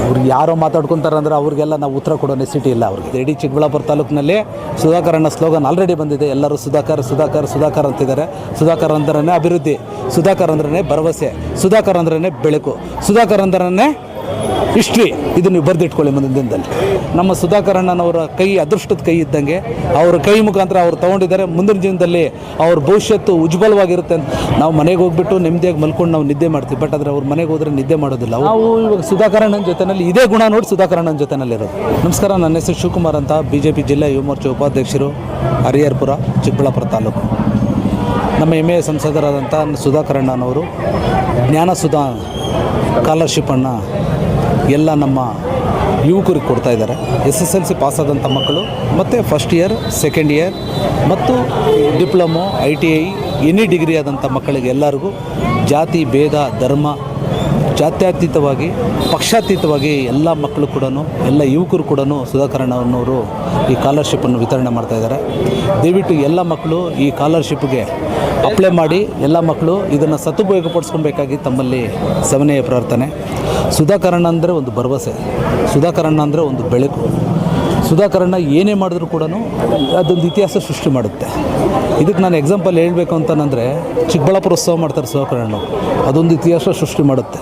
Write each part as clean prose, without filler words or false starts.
ಅವ್ರಿಗೆ ಯಾರೋ ಮಾತಾಡ್ಕೊತಾರೆ ಅಂದರೆ ಅವ್ರಿಗೆಲ್ಲ ನಾವು ಉತ್ತರ ಕೊಡೋ ನೆಸಿಟಿ ಇಲ್ಲ ಅವ್ರಿಗೆ. ಇಡೀ ಚಿಕ್ಕಬಳ್ಳಾಪುರ ತಾಲೂಕಿನಲ್ಲಿ ಸುಧಾಕರ್ ಅನ್ನೋ ಸ್ಲೋಗನ್ ಆಲ್ರೆಡಿ ಬಂದಿದೆ. ಎಲ್ಲರೂ ಸುಧಾಕರ್ ಸುಧಾಕರ್ ಸುಧಾಕರ್ ಅಂತಿದ್ದಾರೆ. ಸುಧಾಕರ್ ಅಂದ್ರೇ ಅಭಿವೃದ್ಧಿ, ಸುಧಾಕರ್ ಅಂದ್ರೇ ಭರವಸೆ, ಸುಧಾಕರ್ ಅಂದ್ರೇ ಬೆಳಕು, ಸುಧಾಕರ್ ಅಂದ್ರೇ ಹಿಸ್ಟ್ರಿ. ಇದು ನೀವು ಬರೆದಿಟ್ಕೊಳ್ಳಿ ಮುಂದಿನ ದಿನದಲ್ಲಿ. ನಮ್ಮ ಸುಧಾಕರ್ ಅಣ್ಣನವರ ಕೈ ಅದೃಷ್ಟದ ಕೈ ಇದ್ದಂಗೆ, ಅವರ ಕೈ ಮುಖಾಂತರ ಅವ್ರು ತೊಗೊಂಡಿದ್ದಾರೆ. ಮುಂದಿನ ದಿನದಲ್ಲಿ ಅವ್ರ ಭವಿಷ್ಯತ್ತು ಉಜ್ವಲವಾಗಿರುತ್ತೆ ಅಂತ ನಾವು ಮನೆಗೆ ಹೋಗ್ಬಿಟ್ಟು ನೆಮ್ಮದಿಯಾಗಿ ಮಲ್ಕೊಂಡು ನಾವು ನಿದ್ದೆ ಮಾಡ್ತೀವಿ. ಬಟ್ ಆದರೆ ಅವ್ರ ಮನೆಗೆ ಹೋದರೆ ನಿದ್ದೆ ಮಾಡೋದಿಲ್ಲ. ನಾವು ಇವಾಗ ಸುಧಾಕರ್ ಅಣ್ಣನ ಜೊತೆಯಲ್ಲಿ ಇದೇ ಗುಣ ನೋಡಿ ಸುಧಾಕರ್ ಅಣ್ಣನ ಜೊತೆಯಲ್ಲಿರೋದು. ನಮಸ್ಕಾರ, ನನ್ನ ಹೆಸರು ಶಿವಕುಮಾರ್ ಅಂತ, BJP ಜಿಲ್ಲಾ ಯುವ ಮೋರ್ಚಾ ಉಪಾಧ್ಯಕ್ಷರು, ಹರಿಹರಪುರ, ಚಿಕ್ಕಬಳ್ಳಾಪುರ ತಾಲೂಕು. ನಮ್ಮ ಹೆಮ್ಮೆಯ ಸಂಸದರಾದಂಥ ಸುಧಾಕರ್ ಅಣ್ಣನವರು ಜ್ಞಾನಸುಧಾ ಸ್ಕಾಲರ್ಶಿಪ್ಪನ್ನು ಎಲ್ಲ ನಮ್ಮ ಯುವಕರಿಗೆ ಕೊಡ್ತಾಯಿದ್ದಾರೆ. SSLC ಪಾಸಾದಂಥ ಮಕ್ಕಳು ಮತ್ತು ಫಸ್ಟ್ ಇಯರ್, ಸೆಕೆಂಡ್ ಇಯರ್ ಮತ್ತು ಡಿಪ್ಲೊಮೊ, ITI, ಎನಿ ಡಿಗ್ರಿ ಆದಂಥ ಮಕ್ಕಳಿಗೆ ಎಲ್ಲರಿಗೂ ಜಾತಿ ಭೇದ ಧರ್ಮ ಜಾತ್ಯತೀತವಾಗಿ ಪಕ್ಷಾತೀತವಾಗಿ ಎಲ್ಲ ಮಕ್ಕಳು ಕೂಡ, ಎಲ್ಲ ಯುವಕರು ಕೂಡ ಸುಧಾಕರ್ ಅಣ್ಣನವರು ಈ ಸ್ಕಾಲರ್ಶಿಪ್ಪನ್ನು ವಿತರಣೆ ಮಾಡ್ತಾಯಿದ್ದಾರೆ. ದಯವಿಟ್ಟು ಎಲ್ಲ ಮಕ್ಕಳು ಈ ಸ್ಕಾಲರ್ಶಿಪ್ಗೆ ಅಪ್ಲೈ ಮಾಡಿ ಎಲ್ಲ ಮಕ್ಕಳು ಇದನ್ನು ಸದುಪಯೋಗಪಡಿಸ್ಕೊಬೇಕಾಗಿ ತಮ್ಮಲ್ಲಿ ಸವಿನಯ ಪ್ರಾರ್ಥನೆ. ಸುಧಾಕರ್ ಅಣ್ಣ ಅಂದರೆ ಒಂದು ಭರವಸೆ, ಸುಧಾಕರ್ ಅಣ್ಣ ಅಂದರೆ ಒಂದು ಬೆಳಕು. ಸುಧಾಕರ್ ಅಣ್ಣ ಏನೇ ಮಾಡಿದ್ರು ಕೂಡ ಅದೊಂದು ಇತಿಹಾಸ ಸೃಷ್ಟಿ ಮಾಡುತ್ತೆ. ಇದಕ್ಕೆ ನಾನು ಎಕ್ಸಾಂಪಲ್ ಹೇಳಬೇಕು ಅಂತಂದರೆ ಚಿಕ್ಕಬಳ್ಳಾಪುರ ಉತ್ಸವ ಮಾಡ್ತಾರೆ ಸುಧಾಕರ್ ಅಣ್ಣ, ಅದೊಂದು ಇತಿಹಾಸ ಸೃಷ್ಟಿ ಮಾಡುತ್ತೆ.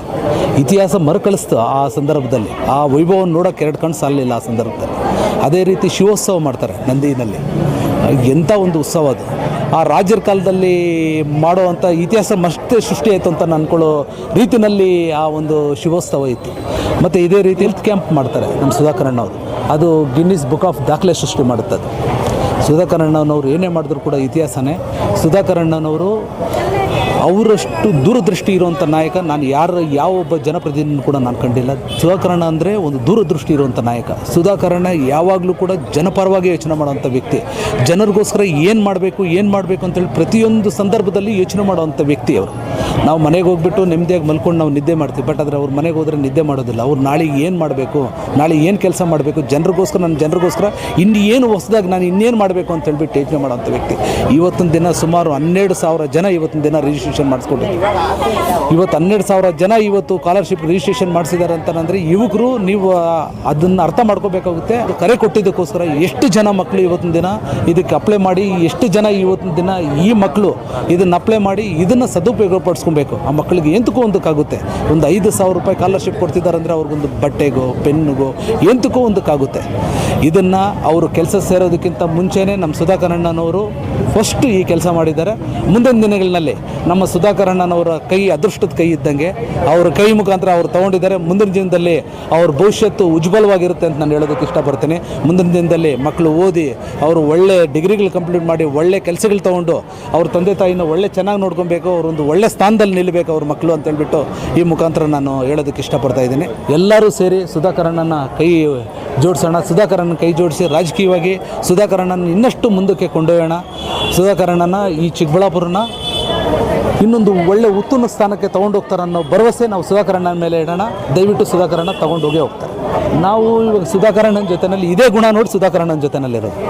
ಇತಿಹಾಸ ಮರುಕಳಿಸ್ತು ಆ ಸಂದರ್ಭದಲ್ಲಿ. ಆ ವೈಭವವನ್ನು ನೋಡೋಕ್ಕೆ ಎರಡು ಕಣ್ಣು ಸಾಲಲಿಲ್ಲ ಆ ಸಂದರ್ಭದಲ್ಲಿ. ಅದೇ ರೀತಿ ಶಿವೋತ್ಸವ ಮಾಡ್ತಾರೆ ನಂದಿನಲ್ಲಿ. ಎಂಥ ಒಂದು ಉತ್ಸವ ಅದು. ಆ ರಾಜರ ಕಾಲದಲ್ಲಿ ಮಾಡೋವಂಥ ಇತಿಹಾಸ ಮತ್ತೆ ಸೃಷ್ಟಿ ಆಯಿತು ಅಂತ ಅಂದ್ಕೊಳ್ಳೋ ರೀತಿಯಲ್ಲಿ ಆ ಒಂದು ಶಿವೋತ್ಸವ ಇತ್ತು. ಮತ್ತು ಇದೇ ರೀತಿ ಹೆಲ್ತ್ ಕ್ಯಾಂಪ್ ಮಾಡ್ತಾರೆ ನಮ್ಮ ಸುಧಾಕರ್ ಅಣ್ಣವರು. ಅದು ಗಿನ್ನಿಸ್ ಬುಕ್ ಆಫ್ ದಾಖಲೆ ಸೃಷ್ಟಿ ಮಾಡುತ್ತೆ ಅದು. ಸುಧಾಕರ್ ಅಣ್ಣನವರು ಏನೇ ಮಾಡಿದ್ರು ಕೂಡ ಇತಿಹಾಸನೇ. ಸುಧಾಕರ್ ಅಣ್ಣನವರು ಅವರಷ್ಟು ದೂರದೃಷ್ಟಿ ಇರುವಂಥ ನಾಯಕ ನಾನು ಯಾವ ಒಬ್ಬ ಜನಪ್ರತಿನಿಧಿ ಕೂಡ ನಾನು ಕಂಡಿಲ್ಲ. ಸುಧಾಕರ್ ಅಣ್ಣ ಅಂದರೆ ಒಂದು ದೂರದೃಷ್ಟಿ ಇರುವಂಥ ನಾಯಕ. ಸುಧಾಕರ್ ಅಣ್ಣ ಯಾವಾಗಲೂ ಕೂಡ ಜನಪರವಾಗಿ ಯೋಚನೆ ಮಾಡೋವಂಥ ವ್ಯಕ್ತಿ. ಜನರಿಗೋಸ್ಕರ ಏನು ಮಾಡಬೇಕು ಅಂತೇಳಿ ಪ್ರತಿಯೊಂದು ಸಂದರ್ಭದಲ್ಲಿ ಯೋಚನೆ ಮಾಡೋವಂಥ ವ್ಯಕ್ತಿ ಅವರು. ನಾವು ಮನೆಗೆ ಹೋಗ್ಬಿಟ್ಟು ನೆಮ್ಮದಿಯಾಗಿ ಮಲ್ಕೊಂಡು ನಾವು ನಿದ್ದೆ ಮಾಡ್ತೀವಿ. ಬಟ್ ಆದರೆ ಅವ್ರ ಮನೆಗೆ ಹೋದರೆ ನಿದ್ದೆ ಮಾಡೋದಿಲ್ಲ. ಅವ್ರು ನಾಳೆಗೆ ಏನು ಮಾಡಬೇಕು, ನಾಳೆ ಏನು ಕೆಲಸ ಮಾಡಬೇಕು, ಜನರಿಗೋಸ್ಕರ ಇನ್ನೇನು ಹೊಸದಾಗಿ ನಾನು ಇನ್ನೇನು ಮಾಡಬೇಕು ಅಂತ ಹೇಳ್ಬಿಟ್ಟು ಯೋಚನೆ ಮಾಡೋವಂಥ ವ್ಯಕ್ತಿ. ಇವತ್ತಿನ ದಿನ ಸುಮಾರು 12,000 ಜನ ಇವತ್ತಿನ ದಿನ ರಿಜಿಸ್ಟ್ರೇಷನ್ ಮಾಡಿಸ್ಕೊಂಡಿದ್ದಾರೆ. ಇವತ್ತು 12,000 ಜನ ಇವತ್ತು ಸ್ಕಾಲರ್ಶಿಪ್ ರಿಜಿಸ್ಟ್ರೇಷನ್ ಮಾಡಿಸಿದ್ದಾರೆ ಅಂತಂದರೆ ಯುವಕರು ನೀವು ಅದನ್ನು ಅರ್ಥ ಮಾಡ್ಕೋಬೇಕಾಗುತ್ತೆ. ಕರೆ ಕೊಟ್ಟಿದ್ದಕ್ಕೋಸ್ಕರ ಎಷ್ಟು ಜನ ಮಕ್ಕಳು ಇವತ್ತಿನ ದಿನ ಇದಕ್ಕೆ ಅಪ್ಲೈ ಮಾಡಿ, ಎಷ್ಟು ಜನ ಇವತ್ತಿನ ದಿನ ಈ ಮಕ್ಕಳು ಇದನ್ನು ಅಪ್ಲೈ ಮಾಡಿ ಇದನ್ನು ಸದುಪಯೋಗಪಡಿಸ್ಕೊಬೇಕು. ಆ ಮಕ್ಕಳಿಗೆ ಎಂತಕ್ಕೂ ಒಂದಕ್ಕಾಗುತ್ತೆ. ಒಂದು 5,000 ರೂಪಾಯಿ ಸ್ಕಾಲರ್ಶಿಪ್ ಕೊಡ್ತಿದ್ದಾರೆ ಅಂದರೆ ಅವ್ರಿಗೊಂದು ಬಟ್ಟೆಗೋ ಪೆನ್ನಿಗೋ ಎಂತಕ್ಕೂ ಒಂದಕ್ಕಾಗುತ್ತೆ. ಇದನ್ನು ಅವರು ಕೆಲಸ ಸೇರೋದಕ್ಕಿಂತ ಮುಂಚೆನೇ ನಮ್ಮ ಸುಧಾಕರ್ ಅಣ್ಣನವರು ಫಸ್ಟ್ ಈ ಕೆಲಸ ಮಾಡಿದ್ದಾರೆ. ಮುಂದಿನ ದಿನಗಳಲ್ಲಿ ನಮ್ಮ ಸುಧಾಕರ್ ಅಣ್ಣನವರ ಕೈ ಅದೃಷ್ಟದ ಕೈ ಇದ್ದಂಗೆ, ಅವರ ಕೈ ಮುಖಾಂತರ ಅವ್ರು ತೊಗೊಂಡಿದ್ದಾರೆ. ಮುಂದಿನ ದಿನದಲ್ಲಿ ಅವ್ರ ಭವಿಷ್ಯತ್ತು ಉಜ್ವಲವಾಗಿರುತ್ತೆ ಅಂತ ನಾನು ಹೇಳೋದಕ್ಕೆ ಇಷ್ಟಪಡ್ತೀನಿ. ಮುಂದಿನ ದಿನದಲ್ಲಿ ಮಕ್ಕಳು ಓದಿ ಅವರು ಒಳ್ಳೆ ಡಿಗ್ರಿಗಳು ಕಂಪ್ಲೀಟ್ ಮಾಡಿ ಒಳ್ಳೆ ಕೆಲಸಗಳು ತೊಗೊಂಡು ಅವ್ರ ತಂದೆ ತಾಯಿನ ಒಳ್ಳೆ ಚೆನ್ನಾಗಿ ನೋಡ್ಕೊಬೇಕು, ಅವರೊಂದು ಒಳ್ಳೆ ಸ್ಥಾನದಲ್ಲಿ ನಿಲ್ಲಬೇಕು ಅವ್ರ ಮಕ್ಕಳು ಅಂತ ಹೇಳ್ಬಿಟ್ಟು ಈ ಮುಖಾಂತರ ನಾನು ಹೇಳೋದಕ್ಕೆ ಇಷ್ಟಪಡ್ತಾ ಇದ್ದೀನಿ. ಎಲ್ಲರೂ ಸೇರಿ ಸುಧಾಕರ್ ಅಣ್ಣನ ಕೈ ಜೋಡಿಸೋಣ. ಸುಧಾಕರ್ ಅಣ್ಣನ ಕೈ ಜೋಡಿಸಿ ರಾಜಕೀಯವಾಗಿ ಸುಧಾಕರ್ ಅಣ್ಣನ ಇನ್ನಷ್ಟು ಮುಂದಕ್ಕೆ ಕೊಂಡೊಯ್ಯೋಣ. ಸುಧಾಕರ್ ಅಣ್ಣನ ಈ ಚಿಕ್ಕಬಳ್ಳಾಪುರನ ಇನ್ನೊಂದು ಒಳ್ಳೆ ಉತ್ತಮ ಸ್ಥಾನಕ್ಕೆ ತೊಗೊಂಡೋಗ್ತಾರೆ ಅನ್ನೋ ಭರವಸೆ ನಾವು ಸುಧಾಕರ್ ಅಣ್ಣನ ಮೇಲೆ ಇಡೋಣ. ದಯವಿಟ್ಟು ಸುಧಾಕರ್ ಅಣ್ಣ ತೊಗೊಂಡೋಗೇ ಹೋಗ್ತಾರೆ. ನಾವು ಇವಾಗ ಸುಧಾಕರ್ ಅಣ್ಣನ ಜೊತೆಯಲ್ಲಿ ಇದೇ ಗುಣ ನೋಡಿ ಸುಧಾಕರ್ ಅಣ್ಣನ ಜೊತೆಯಲ್ಲಿರೋದು.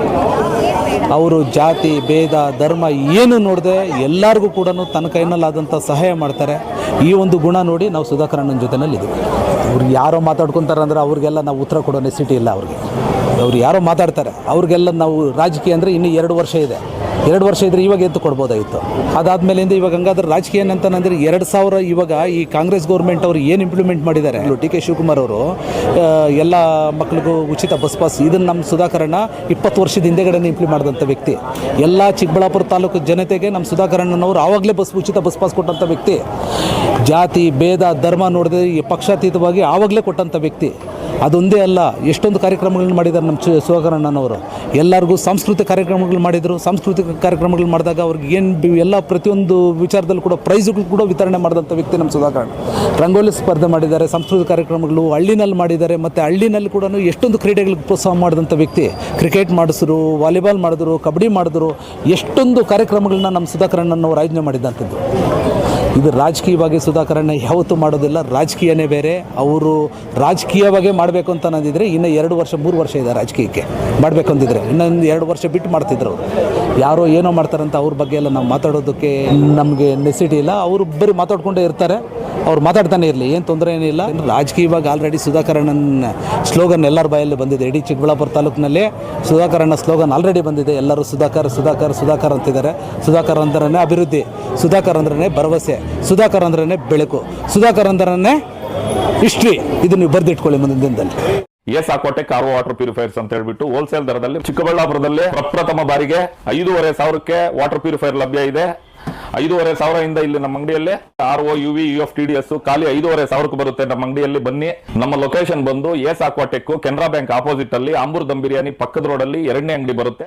ಅವರು ಜಾತಿ ಭೇದ ಧರ್ಮ ಏನು ನೋಡದೆ ಎಲ್ಲರಿಗೂ ಕೂಡ ತನ್ನ ಕೈನಲ್ಲಾದಂಥ ಸಹಾಯ ಮಾಡ್ತಾರೆ. ಈ ಒಂದು ಗುಣ ನೋಡಿ ನಾವು ಸುಧಾಕರ್ ಅಣ್ಣನ ಜೊತೆಯಲ್ಲಿ ಇದ್ದೀವಿ. ಅವ್ರಿಗೆ ಯಾರೋ ಮಾತಾಡ್ಕೊತಾರೆ ಅಂದರೆ ಅವ್ರಿಗೆಲ್ಲ ನಾವು ಉತ್ತರ ಕೊಡೋ ನೆಸಿಟಿ ಇಲ್ಲ ಅವ್ರಿಗೆ. ಅವ್ರು ಯಾರೋ ಮಾತಾಡ್ತಾರೆ ಅವ್ರಿಗೆಲ್ಲ ನಾವು ರಾಜಕೀಯ ಅಂದರೆ ಇನ್ನೂ 2 ವರ್ಷ ಇದೆ. 2 ವರ್ಷ ಇದ್ದರೆ ಇವಾಗ ಎದ್ದು ಕೊಡ್ಬೋದಾಗಿತ್ತು. ಅದಾದಮೇಲಿಂದ ಇವಾಗ ಹಂಗಾದ್ರೆ ರಾಜಕೀಯ ಅಂತಂದರೆ 2000 ಇವಾಗ ಈ ಕಾಂಗ್ರೆಸ್ ಗೌರ್ಮೆಂಟ್ ಅವರು ಏನು ಇಂಪ್ಲಿಮೆಂಟ್ ಮಾಡಿದ್ದಾರೆ, DK ಶಿವಕುಮಾರ್ ಅವರು ಎಲ್ಲ ಮಕ್ಕಳಿಗೂ ಉಚಿತ ಬಸ್ ಪಾಸ್, ಇದನ್ನು ನಮ್ಮ ಸುಧಾಕರ್ ಅಣ್ಣ 20 ವರ್ಷದ ಹಿಂದೆಗಡೆ ಇಂಪ್ಲಿಮೆಂಟ್ ಮಾಡಿದಂಥ ವ್ಯಕ್ತಿ. ಎಲ್ಲ ಚಿಕ್ಕಬಳ್ಳಾಪುರ ತಾಲೂಕು ಜನತೆಗೆ ನಮ್ಮ ಸುಧಾಕರ್ ಅಣ್ಣನವರು ಆವಾಗಲೇ ಉಚಿತ ಬಸ್ ಪಾಸ್ ಕೊಟ್ಟಂಥ ವ್ಯಕ್ತಿ. ಜಾತಿ ಭೇದ ಧರ್ಮ ನೋಡಿದ್ರೆ ಪಕ್ಷಾತೀತವಾಗಿ ಆವಾಗಲೇ ಕೊಟ್ಟಂಥ ವ್ಯಕ್ತಿ. ಅದೊಂದೇ ಅಲ್ಲ, ಎಷ್ಟೊಂದು ಕಾರ್ಯಕ್ರಮಗಳನ್ನ ಮಾಡಿದ್ದಾರೆ ನಮ್ಮ ಸುಧಾಕರ್ ಅಣ್ಣನವರು. ಎಲ್ಲರಿಗೂ ಸಾಂಸ್ಕೃತಿಕ ಕಾರ್ಯಕ್ರಮಗಳು ಮಾಡಿದರು. ಸಾಂಸ್ಕೃತಿಕ ಕಾರ್ಯಕ್ರಮಗಳು ಮಾಡಿದಾಗ ಅವ್ರಿಗೆ ಏನು ಎಲ್ಲ ಪ್ರತಿಯೊಂದು ವಿಚಾರದಲ್ಲೂ ಕೂಡ ಪ್ರೈಸ್ಗಳು ಕೂಡ ವಿತರಣೆ ಮಾಡಿದಂಥ ವ್ಯಕ್ತಿ ನಮ್ಮ ಸುಧಾಕರ್ ಅಣ್ಣ. ರಂಗೋಲಿ ಸ್ಪರ್ಧೆ ಮಾಡಿದ್ದಾರೆ, ಸಾಂಸ್ಕೃತಿಕ ಕಾರ್ಯಕ್ರಮಗಳು ಹಳ್ಳಿನಲ್ಲಿ ಮಾಡಿದ್ದಾರೆ. ಮತ್ತು ಹಳ್ಳಿನಲ್ಲಿ ಕೂಡ ಎಷ್ಟೊಂದು ಕ್ರೀಡೆಗಳಿಗೆ ಪ್ರೋತ್ಸಾಹ ಮಾಡಿದಂಥ ವ್ಯಕ್ತಿ. ಕ್ರಿಕೆಟ್ ಮಾಡಿಸಿದ್ರು, ವಾಲಿಬಾಲ್ ಮಾಡಿದ್ರು, ಕಬಡ್ಡಿ ಮಾಡಿದ್ರು, ಎಷ್ಟೊಂದು ಕಾರ್ಯಕ್ರಮಗಳನ್ನ ನಮ್ಮ ಸುಧಾಕರ್ ಅಣ್ಣನವರು ಆಯೋಜನೆ ಮಾಡಿದಂಥದ್ದು. ಇದು ರಾಜಕೀಯವಾಗಿ ಸುಧಾಕರ್ ಅಣ್ಣ ಯಾವತ್ತೂ ಮಾಡೋದಿಲ್ಲ. ರಾಜಕೀಯನೇ ಬೇರೆ. ಅವರು ರಾಜಕೀಯವಾಗೇ ಮಾಡಬೇಕು ಅಂತ ಅನ್ನೋದಿದ್ರೆ ಇನ್ನು 2 ವರ್ಷ 3 ವರ್ಷ ಇದೆ ರಾಜಕೀಯಕ್ಕೆ ಮಾಡಬೇಕು ಅಂತಿದ್ರೆ. ಇನ್ನೊಂದು 2 ವರ್ಷ ಬಿಟ್ಟು ಮಾಡ್ತಿದ್ರು ಅವರು. ಯಾರೋ ಏನೋ ಮಾಡ್ತಾರಂತ ಅವ್ರ ಬಗ್ಗೆ ಎಲ್ಲ ನಾವು ಮಾತಾಡೋದಕ್ಕೆ ನಮಗೆ ನೆಸಿಟಿ ಇಲ್ಲ. ಅವರು ಬರೀ ಮಾತಾಡ್ಕೊಂಡೇ ಇರ್ತಾರೆ. ಅವ್ರು ಮಾತಾಡ್ತಾನೆ ಇರಲಿ, ಏನು ತೊಂದರೆ ಏನಿಲ್ಲ. ರಾಜಕೀಯವಾಗಿ ಆಲ್ರೆಡಿ ಸುಧಾಕರಣ್ಣನ ಸ್ಲೋಗನ್ ಎಲ್ಲರ ಬಾಯಲ್ಲಿ ಬಂದಿದೆ. ಇಡೀ ಚಿಕ್ಕಬಳ್ಳಾಪುರ ತಾಲೂಕಿನಲ್ಲಿ ಸುಧಾಕರಣ್ಣ ಸ್ಲೋಗನ್ ಆಲ್ರೆಡಿ ಬಂದಿದೆ. ಎಲ್ಲರೂ ಸುಧಾಕರ್ ಸುಧಾಕರ್ ಸುಧಾಕರ್ ಅಂತಿದ್ದಾರೆ. ಸುಧಾಕರ್ ಅಂದ್ರೇ ಅಭಿವೃದ್ಧಿ, ಸುಧಾಕರ್ ಅಂದ್ರೇ ಭರವಸೆ, ಸುಧಾಕರ್ ಅಂದ್ರೇ ಬೆಳಕು, ಸುಧಾಕರ್ ಅಂದ್ರೇ ಹಿಸ್ಟ್ರಿ. ಇದು ನೀವು ಬರೆದಿಟ್ಕೊಳ್ಳಿ ಮುಂದಿನ ದಿನದಲ್ಲಿ. ಸಾಕೋಟೆ ಕಾರ್ವೋ ವಾಟರ್ ಪ್ಯೂರಿಫೈರ್ಸ್ ಅಂತ ಹೇಳ್ಬಿಟ್ಟು ಹೋಲ್ಸೇಲ್ ದರದಲ್ಲಿ ಚಿಕ್ಕಬಳ್ಳಾಪುರದಲ್ಲಿ ಪ್ರಪ್ರಥಮ ಬಾರಿಗೆ 5,500ಕ್ಕೆ ವಾಟರ್ ಪ್ಯೂರಿಫೈರ್ ಲಭ್ಯ ಇದೆ. 5,500 ಇಲ್ಲಿ ನಮ್ಮ ಅಂಗಡಿಯಲ್ಲಿ RO UV UF TDS ಖಾಲಿ 5,500ಕ್ಕೆ ಬರುತ್ತೆ. ನಮ್ಮ ಅಂಗಡಿಯಲ್ಲಿ ಬನ್ನಿ. ನಮ್ಮ ಲೊಕೇಶನ್ ಬಂದು ಸಾಕೋಟೆಕ್ ಕೆನರಾ ಬ್ಯಾಂಕ್ ಆಪೋಸಿಟ್ ಅಲ್ಲಿ ಆಂಬೂರ್ ದಮ್ ಬಿರಿಯಾನಿ ಪಕ್ಕದ ರೋಡ್ ಅಲ್ಲಿ 2ನೇ ಅಂಗಡಿ ಬರುತ್ತೆ.